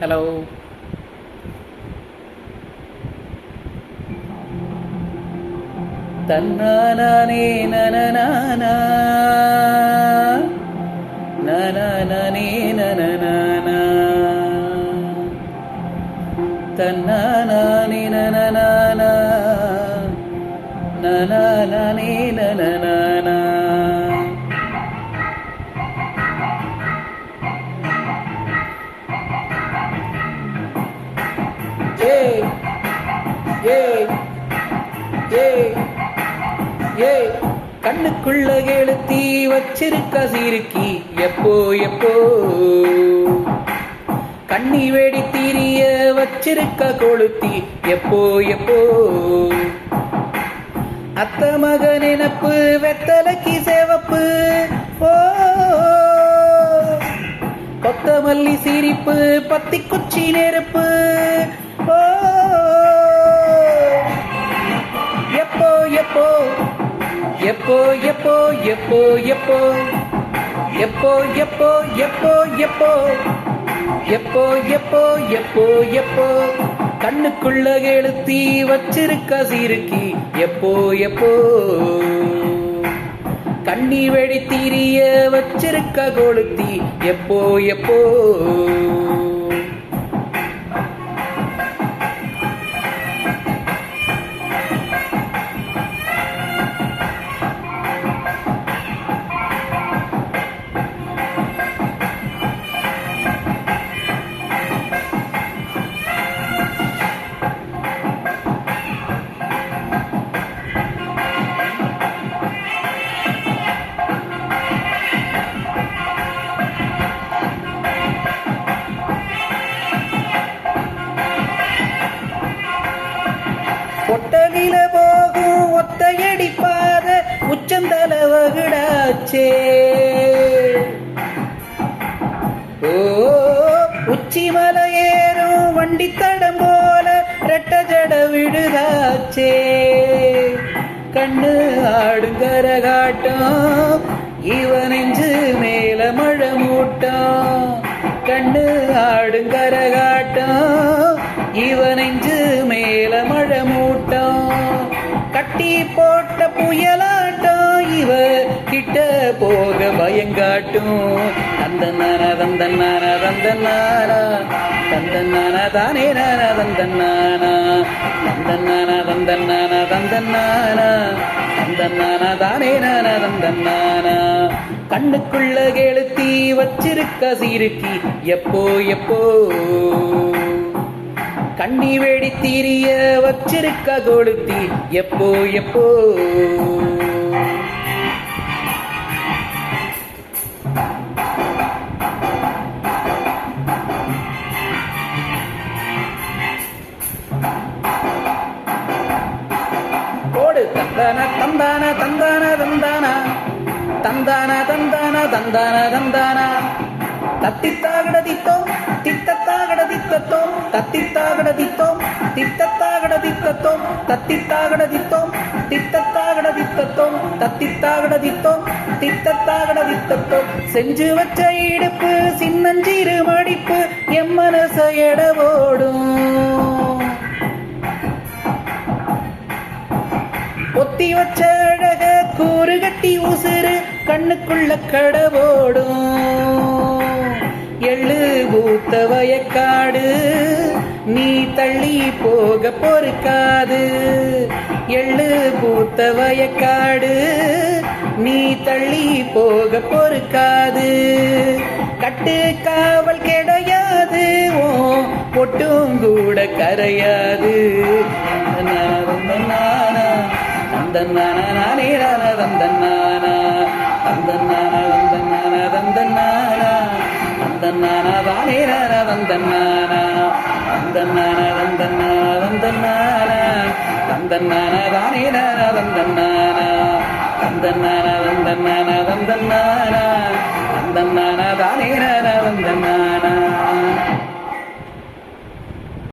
Hello. தன்னானே நனநானா நனநனே நனநானா தன்னானே நனநானா நனநனே நனநானா. ஏய் ஏய் ஏய் ஏய் கண்ணுக்குள்ள எழுத்தி வச்சிருக்க சீருக்கி எப்போ எப்போ கண்ணி வேடி தீரிய வச்சிருக்க கொளுத்தி எப்போ எப்போ அத்த மக நினப்பு வெத்தலைக்கு சேவப்பு ஓ கொத்தமல்லி சிரிப்பு பத்தி குச்சி நெருப்பு ஓ எப்போ எப்போ எப்போ எப்போ எப்போ எப்போ எப்போ எப்போ எப்போ எப்போ எப்போ எப்போ எப்போ எப்போ கண்ணுக்குள்ள எழுத்தி வச்சிருக்க சீருக்கி எப்போ எப்போ கண்ணி வெடி தீரிய வச்சிருக்க கொளுத்தி எப்போ எப்போ. ஒட்டலில போகும் ஒத்தையடி பாத உச்சந்தல வகுடாச்சே ஓ உச்சி மலை ஏறும் வண்டி தடம் போல ரெட்ட ஜட விடுதாச்சே. கண்ணு ஆடுங்கரகாட்டம் இவன் நெஞ்சு மேல மழை மூட்டம். கண்ணு ஆடுங்கரகாட்டம் இவன் நெஞ்சு மேல மழை மூட்டம். கட்டி போட்ட புயலாட்டம் இவ கிட்ட போக பயங்காட்டும். தந்தன்னான தந்தன்னான தந்தன்னானா தந்தன்னான தானே நான தந்தன்னானா தந்தன்னான தந்தன்னான தந்தன்னானா தந்தன்னான தானே நான தந்தன்னானா. கண்ணுக்குள்ள எழுத்தி வச்சிருக்க சீருக்கி எப்போ எப்போ கண்ணி வேடி தீரிய வச்சிருக்க கொளுத்தி எப்போ எப்போ. ஓடு தந்தான தந்தான தந்தான தந்தானா தந்தான தந்தான தந்தான தந்தானா தத்தித்தாகடதித்தோம் தித்தத்தாகடதித்தோம் தத்தித்தாகடதித்தோம் தித்தத்தாகடதித்தோம் தத்தித்தாகடதித்தோம் தித்தத்தாகடதித்தோம் தத்தித்தாகடதித்தோம் தித்தத்தாகடதித்தோம். செஞ்சு வச்ச இடுப்பு சின்னஞ்சிறு மடிப்பு எம் மனச எடவோடும். ஒத்தி வச்ச அழக கூறு கட்டி உசுறு கண்ணுக்குள்ள கடவோடும். எள்ளு பூத்த வயக்காடு நீ தள்ளி போக பொறுக்காது. எள்ளு பூத்த வயக்காடு நீ தள்ளி போக பொறுக்காது. கட்டு காவல் கிடையாது ஓ பொட்டும் கூட கரையாது. தந்தன்னானா தந்தன்னானே நான தந்தன்னானா தந்தன்னான தந்தன்னான தந்தன்னானா தந்தன்னானா தானே நான தந்தன்னானா தந்தன்னான தந்தன்னான தந்தன்னானா தந்தன்னான தானே நான தந்தன்னானா தந்தன்னான தந்தன்னான தந்தன்னானா தந்தன்னான தானே நான தந்தன்னானா.